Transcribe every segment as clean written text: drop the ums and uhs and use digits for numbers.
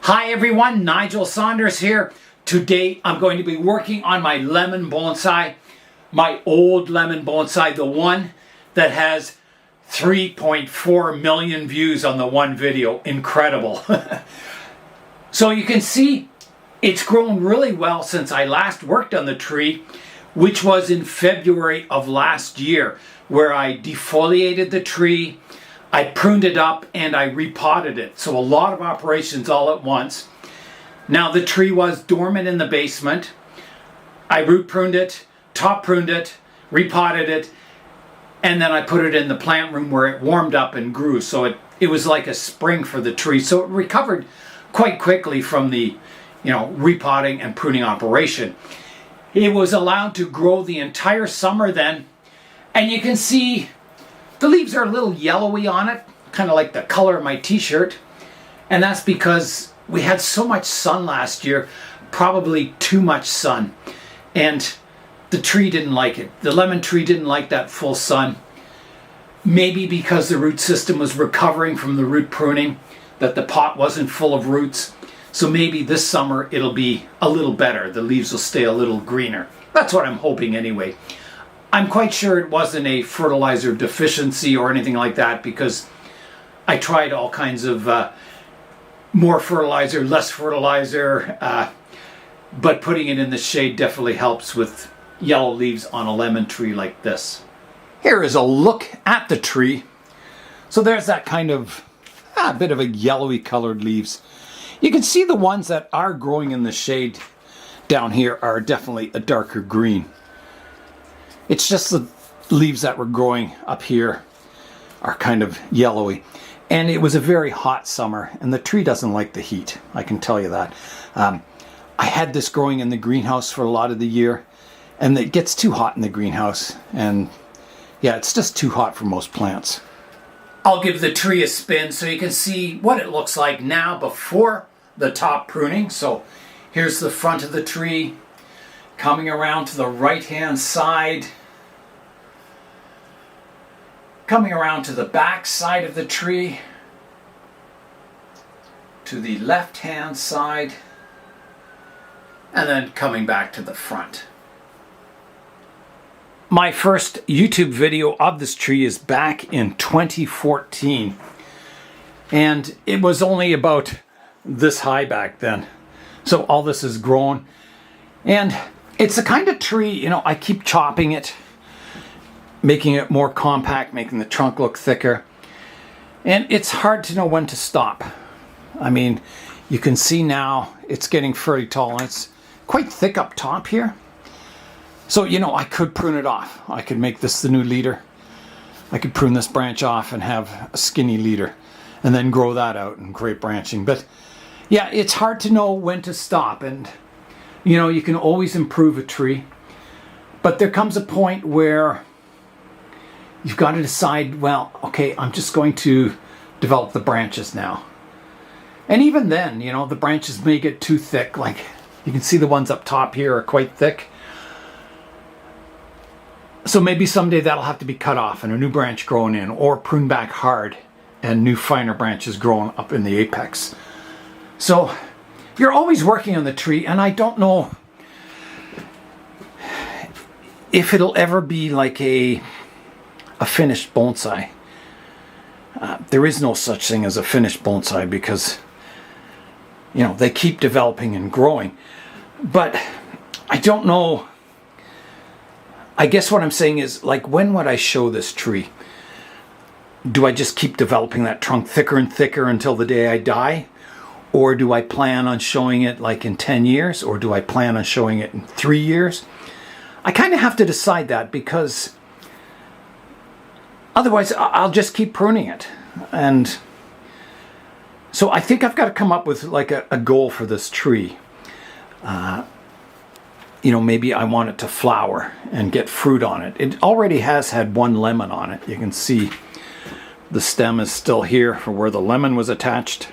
Hi everyone, Nigel Saunders here. Today I'm going to be working on my lemon bonsai, my old lemon bonsai, the one that has 3.4 million views on the one video. Incredible. So you can see it's grown really well since I last worked on the tree, which was in February of last year, where I defoliated the tree, I pruned it up, and I repotted it. So a lot of operations all at once. Now the tree was dormant in the basement. I root pruned it, top pruned it, repotted it, and then I put it in the plant room where it warmed up and grew. So it was like a spring for the tree. So it recovered quite quickly from the repotting and pruning operation. It was allowed to grow the entire summer then, and you can see the leaves are a little yellowy on it, kind of like the color of my t-shirt, and that's because we had so much sun last year, probably too much sun, and the tree didn't like it. The lemon tree didn't like that full sun, maybe because the root system was recovering from the root pruning, that the pot wasn't full of roots. So maybe this summer it'll be a little better. The leaves will stay a little greener. That's what I'm hoping anyway. I'm quite sure it wasn't a fertilizer deficiency or anything like that, because I tried all kinds of more fertilizer, less fertilizer, but putting it in the shade definitely helps with yellow leaves on a lemon tree like this. Here is a look at the tree. So there's that kind of a bit of a yellowy colored leaves. You can see the ones that are growing in the shade down here are definitely a darker green. It's just the leaves that were growing up here are kind of yellowy. And it was a very hot summer, and the tree doesn't like the heat, I can tell you that. I had this growing in the greenhouse for a lot of the year, and it gets too hot in the greenhouse, and yeah, it's just too hot for most plants. I'll give the tree a spin so you can see what it looks like now before the top pruning. So here's the front of the tree, coming around to the right-hand side, coming around to the back side of the tree, to the left-hand side, and then coming back to the front. My first YouTube video of this tree is back in 2014, and it was only about this high back then. So all this is grown, and it's the kind of tree, I keep chopping it, making it more compact, making the trunk look thicker, and it's hard to know when to stop. I mean, you can see now it's getting fairly tall, and it's quite thick up top here. So, I could prune it off. I could make this the new leader. I could prune this branch off and have a skinny leader, and then grow that out and great branching. But yeah, it's hard to know when to stop, and you can always improve a tree, but there comes a point where you've got to decide, well, okay, I'm just going to develop the branches now. And even then, the branches may get too thick. Like you can see the ones up top here are quite thick. So maybe someday that'll have to be cut off and a new branch grown in, or pruned back hard and new finer branches grown up in the apex. So you're always working on the tree, and I don't know if it'll ever be like a finished bonsai. There is no such thing as a finished bonsai, because they keep developing and growing. But I don't know. I guess what I'm saying is, like, when would I show this tree? Do I just keep developing that trunk thicker and thicker until the day I die? Or do I plan on showing it like in 10 years? Or do I plan on showing it in 3 years? I kind of have to decide that, because otherwise I'll just keep pruning it. And so I think I've got to come up with like a goal for this tree. Maybe I want it to flower and get fruit on it. It already has had one lemon on it. You can see the stem is still here for where the lemon was attached.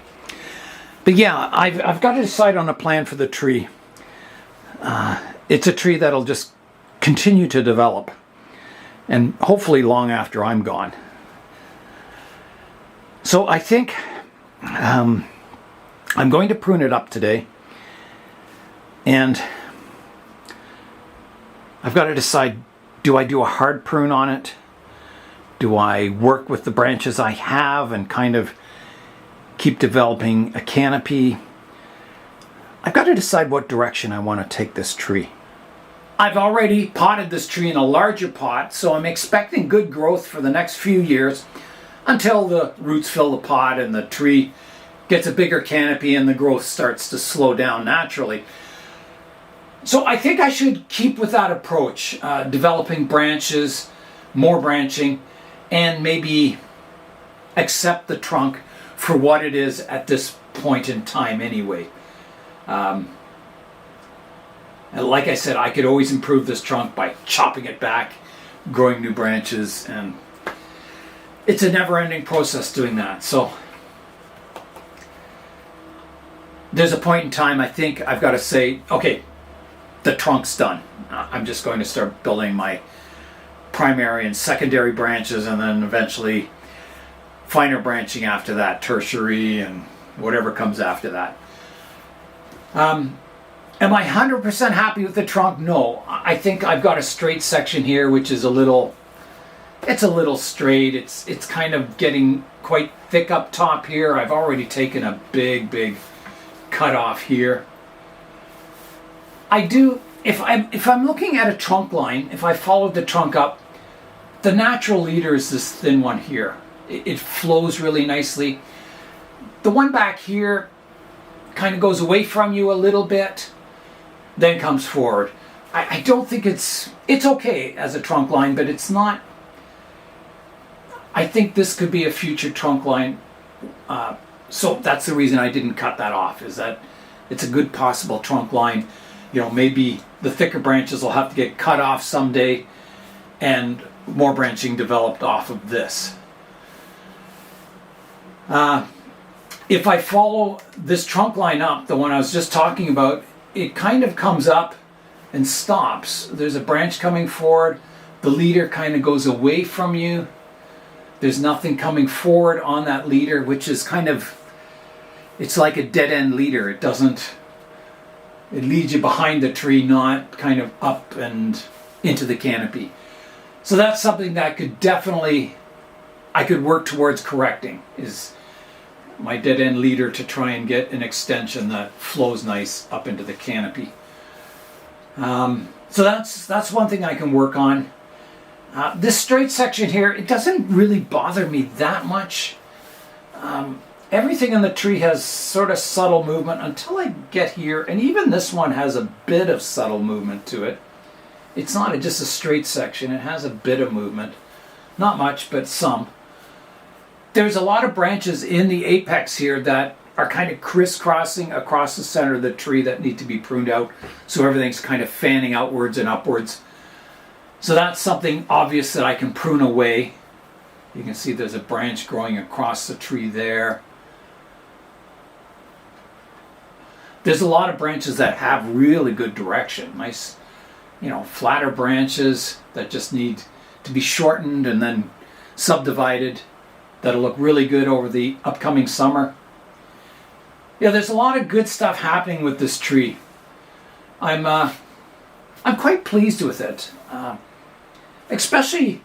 But yeah, I've got to decide on a plan for the tree. It's a tree that'll just continue to develop, and hopefully long after I'm gone. So I think I'm going to prune it up today, and I've got to decide, do I do a hard prune on it? Do I work with the branches I have and kind of keep developing a canopy? I've got to decide what direction I want to take this tree. I've already potted this tree in a larger pot, so I'm expecting good growth for the next few years until the roots fill the pot and the tree gets a bigger canopy and the growth starts to slow down naturally. So I think I should keep with that approach, developing branches, more branching, and maybe accept the trunk for what it is at this point in time anyway. And like I said, I could always improve this trunk by chopping it back, growing new branches, and it's a never-ending process doing that. So there's a point in time I think I've got to say, okay, the trunk's done. I'm just going to start building my primary and secondary branches, and then eventually finer branching after that, tertiary and whatever comes after that. Am I 100% happy with the trunk? No. I think I've got a straight section here, which is it's a little straight. It's kind of getting quite thick up top here. I've already taken a big cut off here. I do, if I'm looking at a trunk line, if I followed the trunk up, the natural leader is this thin one here. It flows really nicely. The one back here kind of goes away from you a little bit, then comes forward. I don't think it's okay as a trunk line, but it's not. I think this could be a future trunk line. So that's the reason I didn't cut that off, is that it's a good possible trunk line. You know, maybe the thicker branches will have to get cut off someday and more branching developed off of this. If I follow this trunk line up, the one I was just talking about, it kind of comes up and stops. There's a branch coming forward. The leader kind of goes away from you. There's nothing coming forward on that leader, which is kind of, it's like a dead-end leader. It leads you behind the tree, not kind of up and into the canopy. So that's something that I could work towards correcting, is my dead-end leader, to try and get an extension that flows nice up into the canopy. So that's one thing I can work on. This straight section here, it doesn't really bother me that much. Everything in the tree has sort of subtle movement until I get here, and even this one has a bit of subtle movement to it. It's not just a straight section, it has a bit of movement. Not much, but some. There's a lot of branches in the apex here that are kind of crisscrossing across the center of the tree that need to be pruned out, so everything's kind of fanning outwards and upwards. So that's something obvious that I can prune away. You can see there's a branch growing across the tree there. There's a lot of branches that have really good direction. Nice, flatter branches that just need to be shortened and then subdivided. That'll look really good over the upcoming summer. Yeah, there's a lot of good stuff happening with this tree. I'm quite pleased with it. Especially,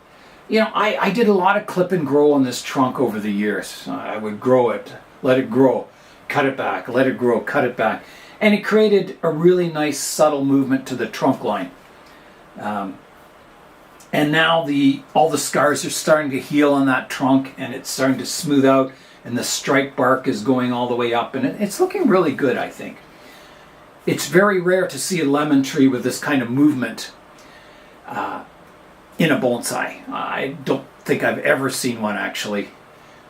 I did a lot of clip and grow on this trunk over the years. I would grow it, let it grow, cut it back, let it grow, cut it back. And it created a really nice subtle movement to the trunk line. And now all the scars are starting to heal on that trunk, and it's starting to smooth out, and the strike bark is going all the way up, and it's looking really good, I think. It's very rare to see a lemon tree with this kind of movement in a bonsai. I don't think I've ever seen one, actually.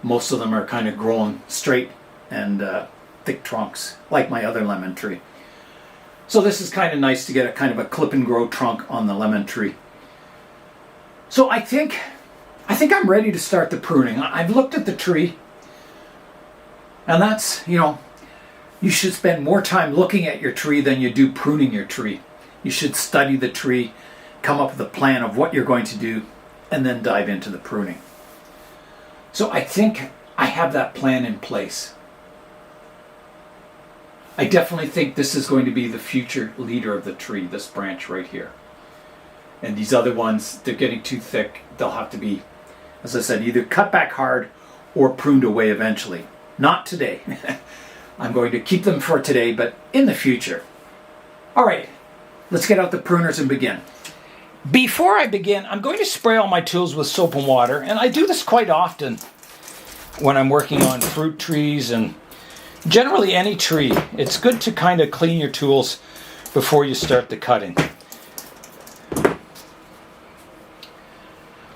Most of them are kind of growing straight and thick trunks, like my other lemon tree. So this is kind of nice to get a kind of a clip and grow trunk on the lemon tree. So I think I'm ready to start the pruning. I've looked at the tree, and that's, you should spend more time looking at your tree than you do pruning your tree. You should study the tree, come up with a plan of what you're going to do, and then dive into the pruning. So I think I have that plan in place. I definitely think this is going to be the future leader of the tree, this branch right here. And these other ones, they're getting too thick. They'll have to be, as I said, either cut back hard or pruned away eventually. Not today. I'm going to keep them for today, but in the future. All right, let's get out the pruners and begin. Before I begin, I'm going to spray all my tools with soap and water, and I do this quite often when I'm working on fruit trees and generally any tree. It's good to kind of clean your tools before you start the cutting.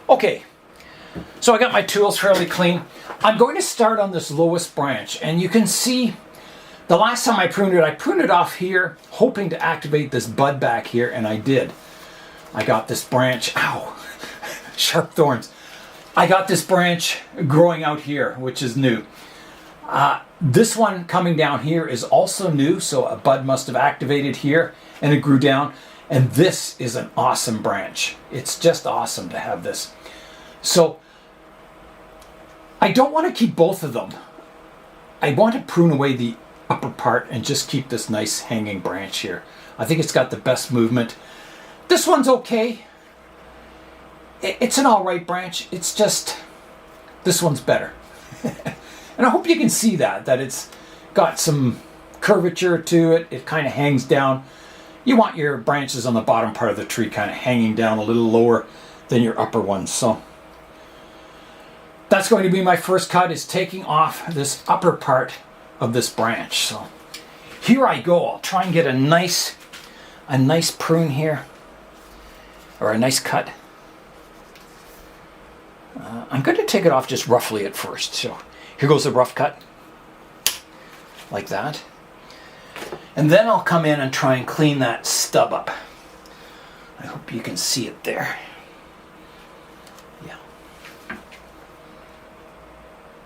Okay, so I got my tools fairly clean. I'm going to start on this lowest branch, and you can see the last time I pruned it off here, hoping to activate this bud back here, and I did. I got this branch, ow, sharp thorns. I got this branch growing out here, which is new. This one coming down here is also new, so a bud must have activated here, and it grew down. And this is an awesome branch. It's just awesome to have this. So I don't want to keep both of them. I want to prune away the upper part and just keep this nice hanging branch here. I think it's got the best movement. This one's okay. It's an all right branch. It's just, this one's better. And I hope you can see that it's got some curvature to it. It kind of hangs down. You want your branches on the bottom part of the tree kind of hanging down a little lower than your upper ones. So that's going to be my first cut, is taking off this upper part of this branch. So here I go. I'll try and get a nice prune here, or a nice cut. I'm going to take it off just roughly at first. So here goes a rough cut, like that. And then I'll come in and try and clean that stub up. I hope you can see it there. Yeah.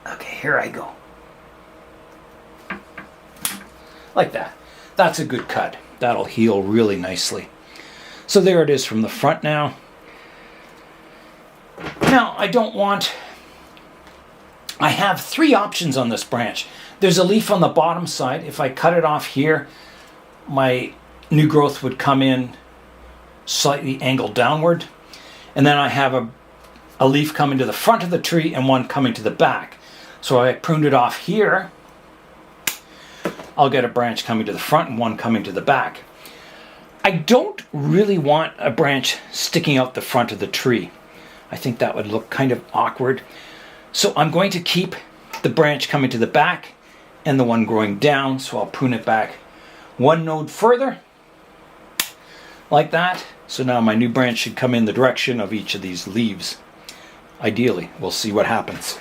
Okay, here I go. Like that. That's a good cut. That'll heal really nicely. So there it is from the front now. Now, I have three options on this branch. There's a leaf on the bottom side. If I cut it off here, my new growth would come in slightly angled downward. And then I have a leaf coming to the front of the tree and one coming to the back. So I pruned it off here. I'll get a branch coming to the front and one coming to the back. I don't really want a branch sticking out the front of the tree. I think that would look kind of awkward. So I'm going to keep the branch coming to the back and the one growing down. So I'll prune it back one node further, like that. So now my new branch should come in the direction of each of these leaves. Ideally, we'll see what happens.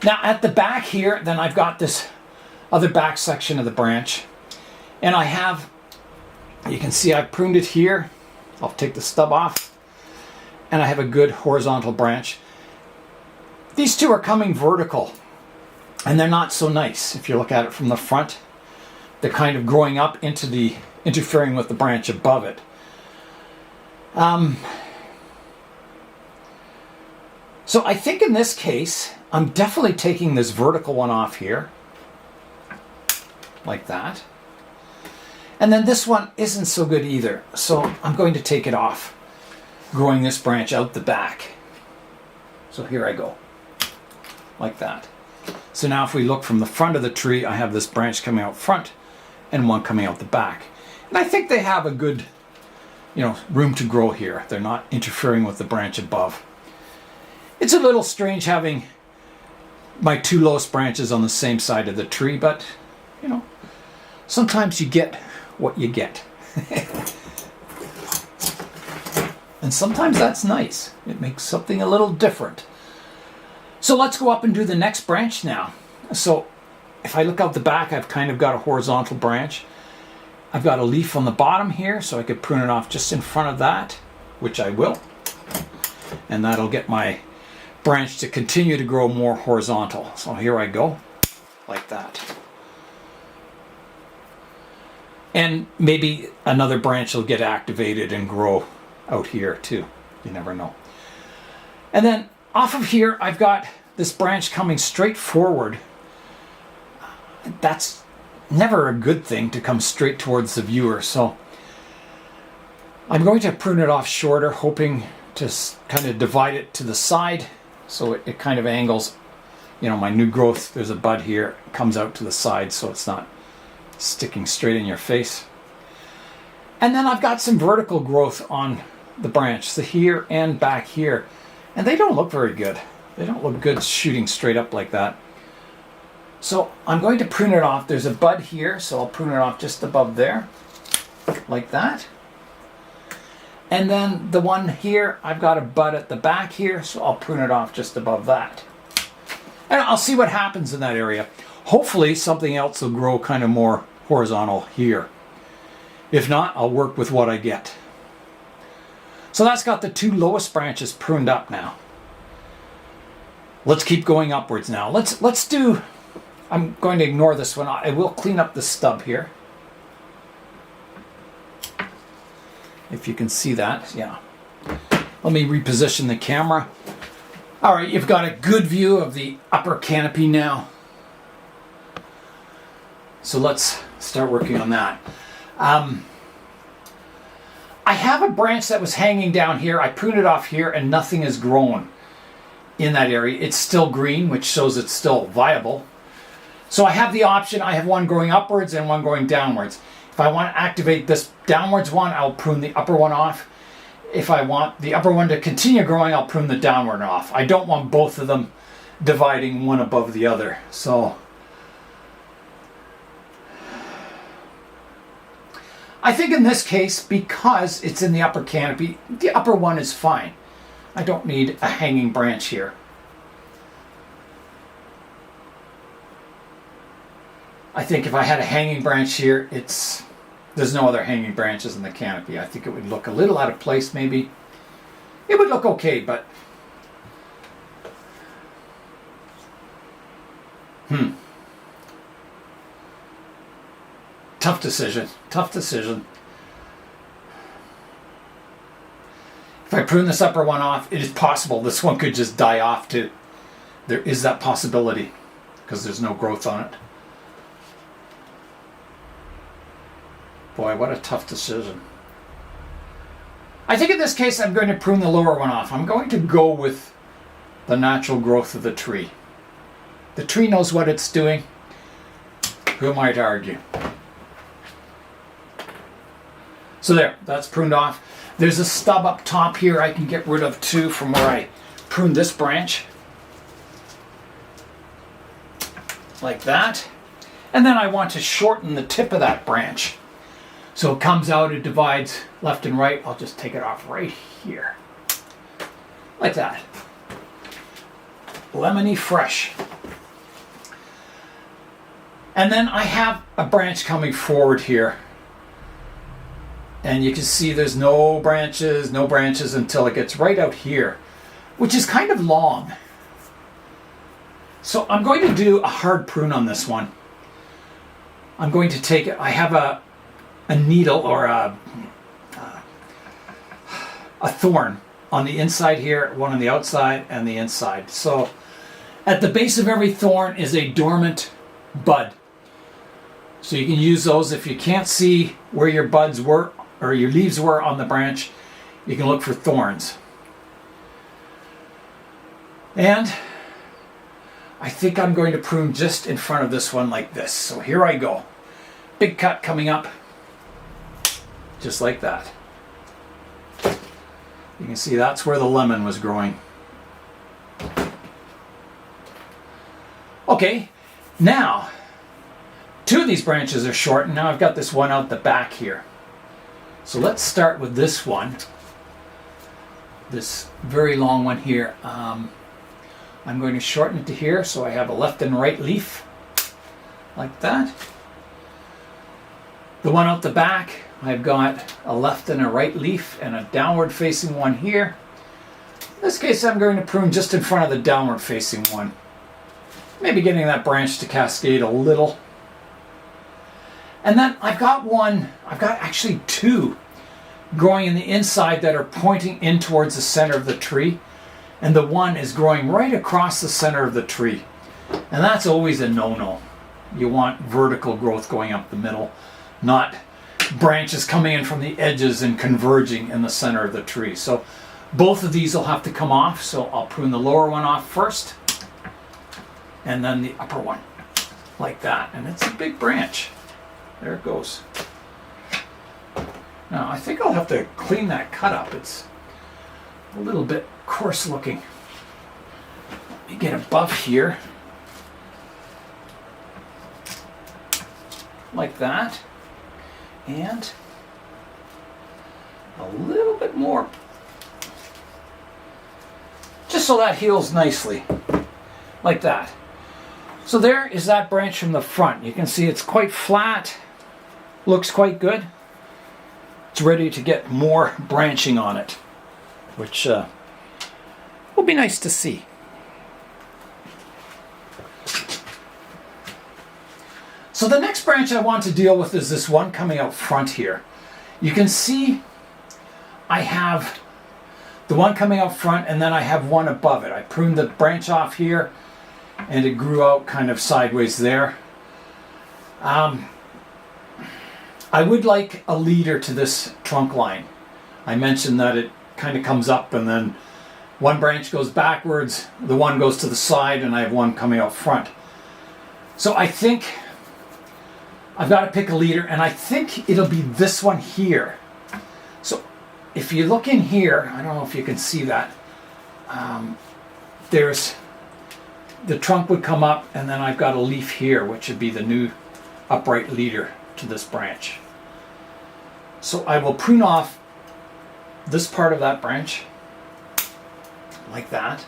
Now at the back here, then I've got this other back section of the branch. And I have, you can see I pruned it here. I'll take the stub off. And I have a good horizontal branch. These two are coming vertical, and they're not so nice if you look at it from the front. They're kind of growing up into the, interfering with the branch above it. So I think in this case, I'm definitely taking this vertical one off here, like that. And then this one isn't so good either, so I'm going to take it off, growing this branch out the back. So here I go, like that. So now if we look from the front of the tree, I have this branch coming out front and one coming out the back. And I think they have a good, room to grow here. They're not interfering with the branch above. It's a little strange having my two lowest branches on the same side of the tree, but, sometimes you get what you get. And sometimes that's nice. It makes something a little different. So let's go up and do the next branch now. So if I look out the back, I've kind of got a horizontal branch. I've got a leaf on the bottom here, so I could prune it off just in front of that, which I will. And that'll get my branch to continue to grow more horizontal. So here I go, like that. And maybe another branch will get activated and grow out here too. You never know. And then off of here, I've got this branch coming straight forward. That's never a good thing to come straight towards the viewer. So I'm going to prune it off shorter, hoping to kind of divide it to the side so it kind of angles. You know, my new growth, there's a bud here, it comes out to the side so it's not sticking straight in your face. And then I've got some vertical growth on the branch, so here and back here. And they don't look very good. They don't look good shooting straight up like that. So I'm going to prune it off. There's a bud here, so I'll prune it off just above there, like that. And then the one here, I've got a bud at the back here, so I'll prune it off just above that. And I'll see what happens in that area. Hopefully something else will grow kind of more horizontal here. If not, I'll work with what I get. So that's got the two lowest branches pruned up now. Let's keep going upwards now. Let's do, I'm going to ignore this one. I will clean up the stub here. If you can see that, yeah. Let me reposition the camera. All right, you've got a good view of the upper canopy now. So let's start working on that. I have a branch that was hanging down here. I pruned it off here and nothing has grown in that area. It's still green, which shows it's still viable. So I have the option. I have one growing upwards and one growing downwards. If I want to activate this downwards one, I'll prune the upper one off. If I want the upper one to continue growing, I'll prune the downward off. I don't want both of them dividing one above the other. So I think in this case, because it's in the upper canopy, the upper one is fine. I don't need a hanging branch here. I think if I had a hanging branch here, there's no other hanging branches in the canopy. I think it would look a little out of place maybe. It would look okay, but tough decision. Tough decision. If I prune this upper one off, it is possible this one could just die off too. There is that possibility because there's no growth on it. Boy, what a tough decision. I think in this case I'm going to prune the lower one off. I'm going to go with the natural growth of the tree. The tree knows what it's doing. Who am I to argue? So there, that's pruned off. There's a stub up top here I can get rid of too from where I pruned this branch. Like that. And then I want to shorten the tip of that branch. So it comes out, it divides left and right. I'll just take it off right here. Like that. Lemony fresh. And then I have a branch coming forward here. And you can see there's no branches until it gets right out here, which is kind of long. So I'm going to do a hard prune on this one. I'm going to take it, I have a needle or a thorn on the inside here, one on the outside and the inside. So at the base of every thorn is a dormant bud. So you can use those if you can't see where your buds were or your leaves were on the branch. You can look for thorns. And I think I'm going to prune just in front of this one like this. So here I go. Big cut coming up. Just like that. You can see that's where the lemon was growing. Okay, now two of these branches are short and now I've got this one out the back here. So let's start with this one. This very long one here. I'm going to shorten it to here so I have a left and right leaf. Like that. The one out the back, I've got a left and a right leaf and a downward facing one here. In this case I'm going to prune just in front of the downward facing one. Maybe getting that branch to cascade a little. And then I've got actually two growing in the inside that are pointing in towards the center of the tree. And the one is growing right across the center of the tree. And that's always a no-no. You want vertical growth going up the middle, not branches coming in from the edges and converging in the center of the tree. So both of these will have to come off. So I'll prune the lower one off first and then the upper one like that. And it's a big branch. There it goes. Now I think I'll have to clean that cut up. It's a little bit coarse looking. Let me get a buff here. Like that. And a little bit more. Just so that heals nicely. Like that. So there is that branch from the front. You can see it's quite flat. Looks quite good. It's ready to get more branching on it, which will be nice to see. So the next branch I want to deal with is this one coming out front here. You can see I have the one coming out front and then I have one above it. I pruned the branch off here and it grew out kind of sideways there. I would like a leader to this trunk line. I mentioned that it kind of comes up and then one branch goes backwards, the one goes to the side, and I have one coming out front. So I think I've got to pick a leader, and I think it'll be this one here. So if you look in here, I don't know if you can see that, there's the trunk would come up, and then I've got a leaf here, which would be the new upright leader to this branch. So I will prune off this part of that branch, like that.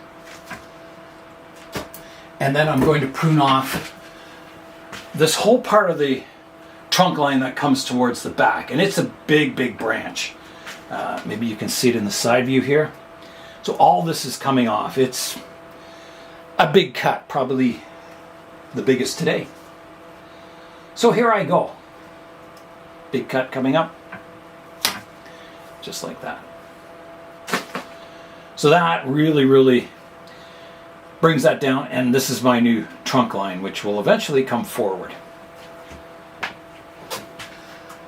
And then I'm going to prune off this whole part of the trunk line that comes towards the back. And it's a big, big branch. Maybe you can see it in the side view here. So all this is coming off. It's a big cut, probably the biggest today. So here I go. Big cut coming up. Just like that. So that really, really brings that down, and this is my new trunk line, which will eventually come forward.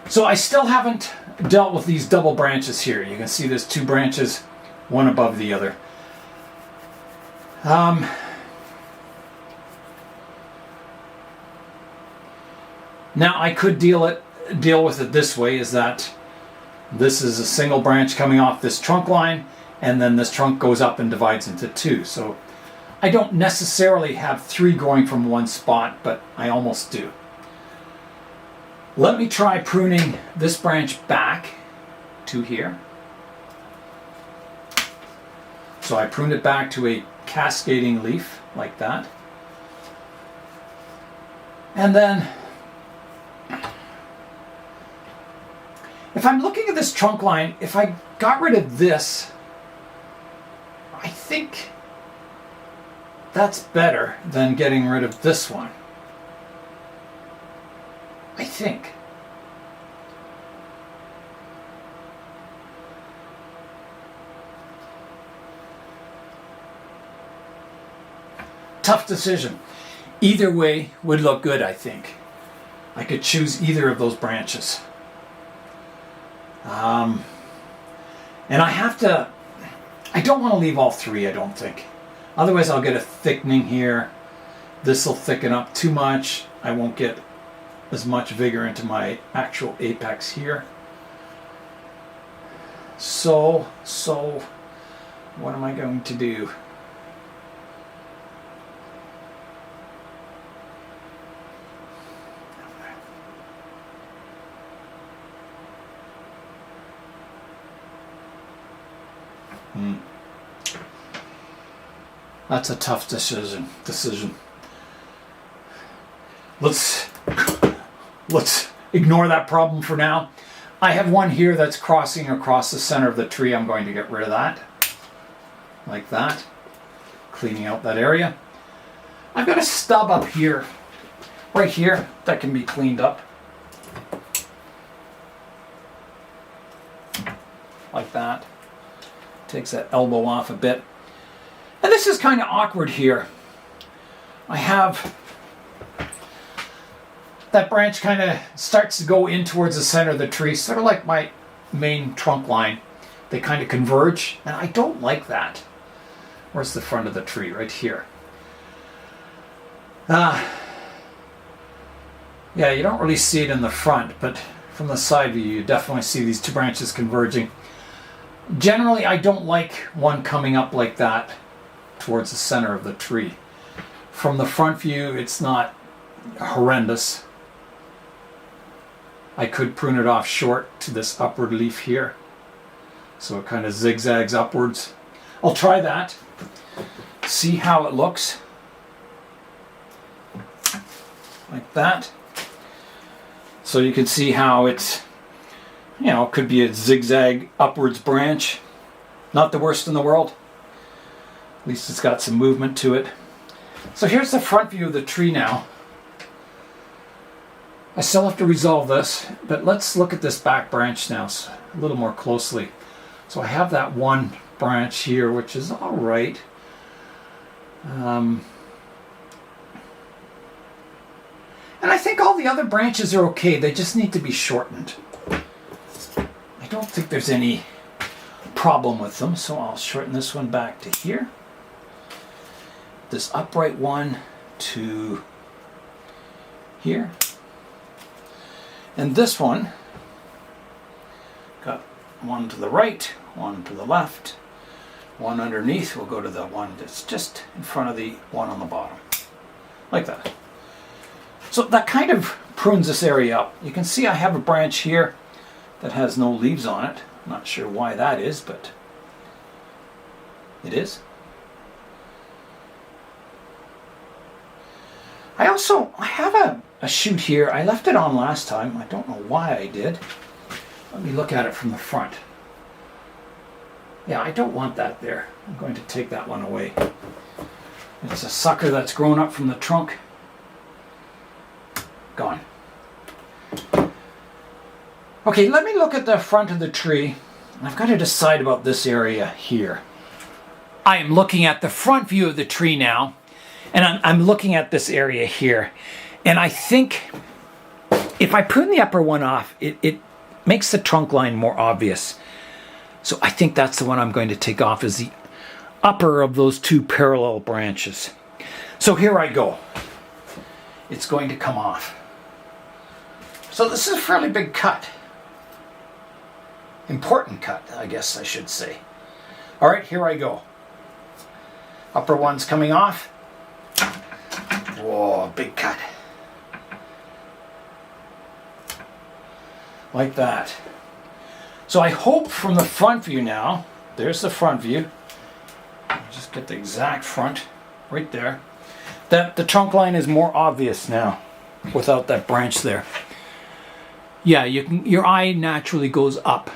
So I still haven't dealt with these double branches here. You can see there's two branches, one above the other. Now I could deal with it this way, is that this is a single branch coming off this trunk line, and then this trunk goes up and divides into two. So I don't necessarily have three growing from one spot, but I almost do. Let me try pruning this branch back to here. So I pruned it back to a cascading leaf like that. And then if I'm looking at this trunk line, if I got rid of this, I think that's better than getting rid of this one. I think. Tough decision. Either way would look good, I think. I could choose either of those branches. And I don't want to leave all three, I don't think. Otherwise I'll get a thickening here. This will thicken up too much. I won't get as much vigor into my actual apex here. So what am I going to do? That's a tough decision. Let's ignore that problem for now. I have one here that's crossing across the center of the tree. I'm going to get rid of that. Like that. Cleaning out that area. I've got a stub up here, right here, that can be cleaned up. Like that. Takes that elbow off a bit. And this is kind of awkward here. I have that branch kind of starts to go in towards the center of the tree, sort of like my main trunk line. They kind of converge, and I don't like that. Where's the front of the tree? Right here. Yeah, you don't really see it in the front, but from the side view, you definitely see these two branches converging. Generally, I don't like one coming up like that towards the center of the tree. From the front view, it's not horrendous. I could prune it off short to this upward leaf here, so it kind of zigzags upwards. I'll try that, see how it looks. Like that. So you can see how it's, you know, it could be a zigzag upwards branch. Not the worst in the world. At least it's got some movement to it. So here's the front view of the tree now. I still have to resolve this, but let's look at this back branch now a little more closely. So I have that one branch here, which is all right. And I think all the other branches are okay. They just need to be shortened. I don't think there's any problem with them, so I'll shorten this one back to here. This upright one to here. And this one, got one to the right, one to the left, one underneath. We'll go to the one that's just in front of the one on the bottom. Like that. So that kind of prunes this area up. You can see I have a branch here that has no leaves on it. I'm not sure why that is, but it is. I have a shoot here. I left it on last time. I don't know why I did. Let me look at it from the front. Yeah, I don't want that there. I'm going to take that one away. It's a sucker that's grown up from the trunk. Gone. Okay, let me look at the front of the tree. I've got to decide about this area here. I am looking at the front view of the tree now, and I'm looking at this area here. And I think if I prune the upper one off, it makes the trunk line more obvious. So I think that's the one I'm going to take off, is the upper of those two parallel branches. So here I go. It's going to come off. So this is a fairly big cut. Important cut, I guess I should say. All right, here I go. Upper one's coming off. Whoa, big cut. Like that. So I hope from the front view now, there's the front view. Just get the exact front right there. That the trunk line is more obvious now without that branch there. Yeah, your eye naturally goes up.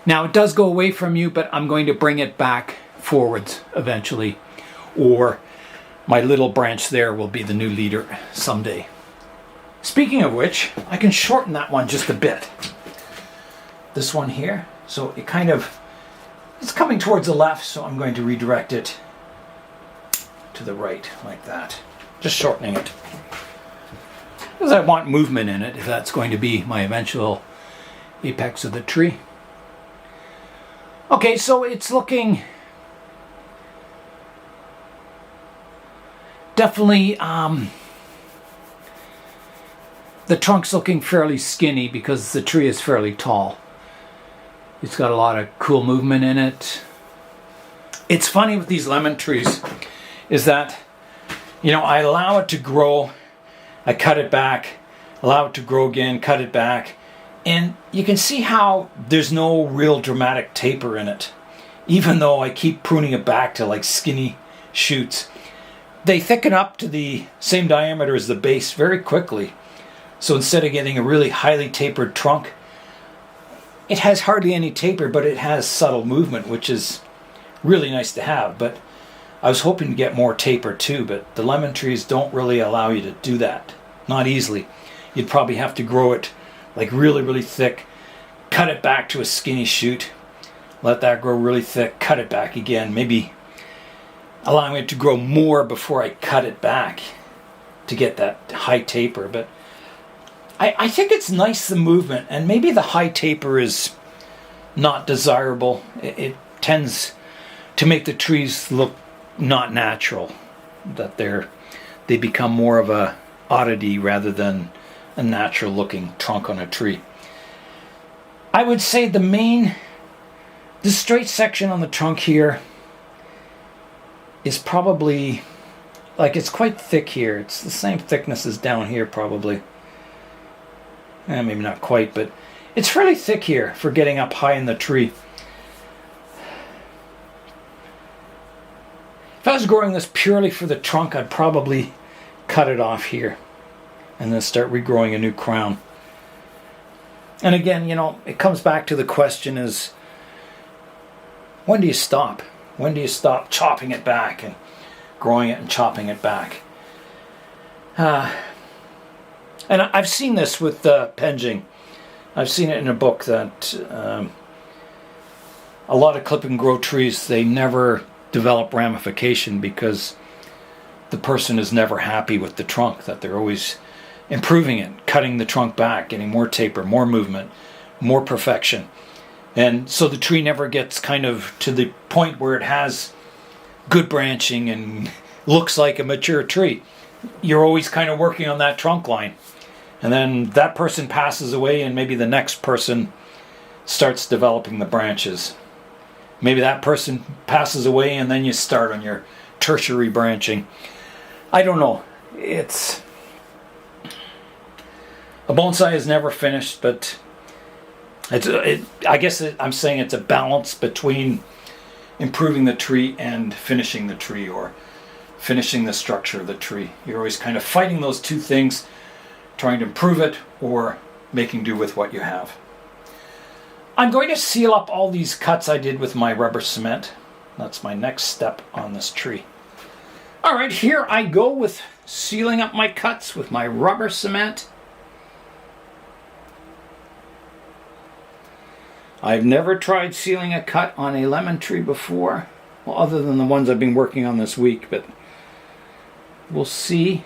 Now it does go away from you, but I'm going to bring it back forwards eventually, or my little branch there will be the new leader someday. Speaking of which, I can shorten that one just a bit. This one here, so it kind of, it's coming towards the left, so I'm going to redirect it to the right like that. Just shortening it. Because I want movement in it, if that's going to be my eventual apex of the tree. Okay, so it's looking definitely, the trunk's looking fairly skinny because the tree is fairly tall. It's got a lot of cool movement in it. It's funny with these lemon trees is that, you know, I allow it to grow, I cut it back, allow it to grow again, cut it back, and you can see how there's no real dramatic taper in it. Even though I keep pruning it back to like skinny shoots, they thicken up to the same diameter as the base very quickly. So instead of getting a really highly tapered trunk, it has hardly any taper, but it has subtle movement, which is really nice to have. But I was hoping to get more taper too, but the lemon trees don't really allow you to do that. Not easily. You'd probably have to grow it like really, really thick, cut it back to a skinny shoot, let that grow really thick, cut it back again, maybe allowing it to grow more before I cut it back to get that high taper. But I think it's nice, the movement, and maybe the high taper is not desirable. It tends to make the trees look not natural, that they become more of a oddity rather than a natural looking trunk on a tree. I would say the straight section on the trunk here is probably, like, it's quite thick here. It's the same thickness as down here probably. Maybe not quite, but it's fairly thick here for getting up high in the tree. If I was growing this purely for the trunk, I'd probably cut it off here and then start regrowing a new crown. And again, you know, it comes back to the question is, when do you stop? When do you stop chopping it back and growing it and chopping it back? And I've seen this with penging. I've seen it in a book that a lot of clip and grow trees, they never develop ramification because the person is never happy with the trunk, that they're always improving it, cutting the trunk back, getting more taper, more movement, more perfection. And so the tree never gets kind of to the point where it has good branching and looks like a mature tree. You're always kind of working on that trunk line. And then that person passes away and maybe the next person starts developing the branches. Maybe that person passes away and then you start on your tertiary branching. I don't know. A bonsai is never finished, but I guess I'm saying it's a balance between improving the tree and finishing the tree, or finishing the structure of the tree. You're always kind of fighting those two things, trying to improve it or making do with what you have. I'm going to seal up all these cuts I did with my rubber cement. That's my next step on this tree. All right, here I go with sealing up my cuts with my rubber cement. I've never tried sealing a cut on a lemon tree before, well, other than the ones I've been working on this week, but we'll see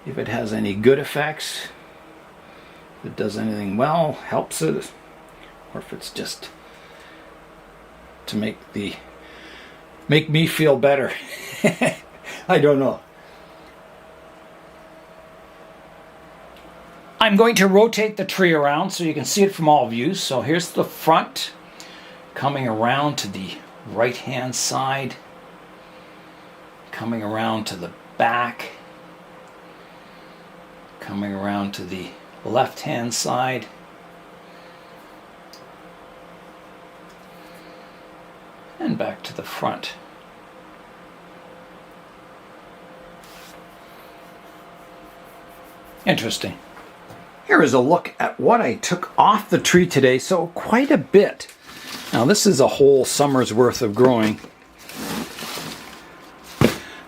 if it has any good effects, if it does anything well, helps it, or if it's just to make me feel better. I don't know. I'm going to rotate the tree around so you can see it from all views. So here's the front, coming around to the right hand side, coming around to the back, coming around to the left hand side, and back to the front. Interesting. Here is a look at what I took off the tree today. So quite a bit. Now this is a whole summer's worth of growing.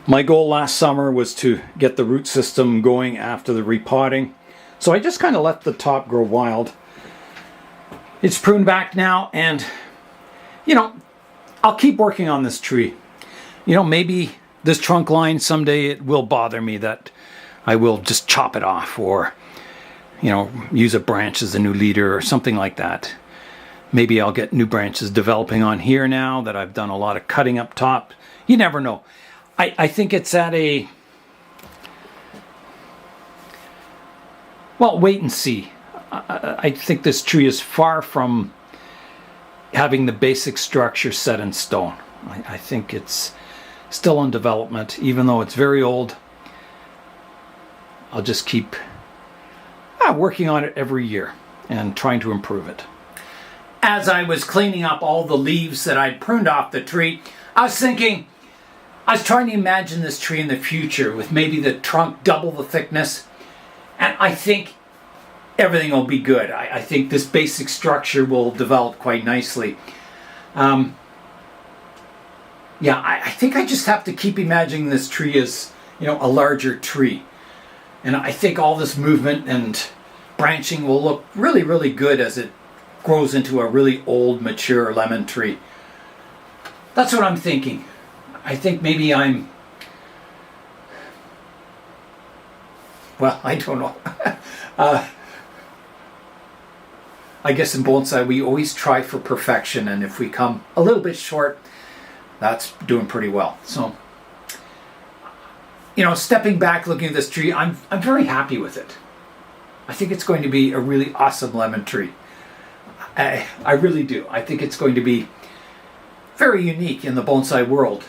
My goal last summer was to get the root system going after the repotting. So I just kind of let the top grow wild. It's pruned back now, and you know, I'll keep working on this tree. You know, maybe this trunk line someday it will bother me that I will just chop it off, or you know, use a branch as a new leader or something like that. Maybe I'll get new branches developing on here now that I've done a lot of cutting up top. You never know. I think it's at a, well, wait and see. I think this tree is far from having the basic structure set in stone. I think it's still in development, even though it's very old. I'll just keep working on it every year and trying to improve it. As I was cleaning up all the leaves that I'd pruned off the tree, I was trying to imagine this tree in the future with maybe the trunk double the thickness, and I think everything will be good. I think this basic structure will develop quite nicely. I think I just have to keep imagining this tree as, you know, a larger tree. And I think all this movement and branching will look really, really good as it grows into a really old, mature lemon tree. That's what I'm thinking. I think maybe I don't know. I guess in bonsai we always try for perfection, and if we come a little bit short, that's doing pretty well. So, stepping back, looking at this tree, I'm very happy with it. I think it's going to be a really awesome lemon tree. I really do. I think it's going to be very unique in the bonsai world.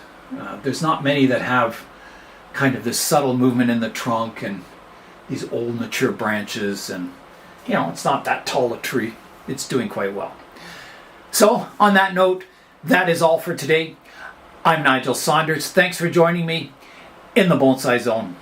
There's not many that have kind of this subtle movement in the trunk and these old mature branches, and it's not that tall a tree. It's doing quite well. So on that note, that is all for today. I'm Nigel Saunders. Thanks for joining me in the Bonsai Zone.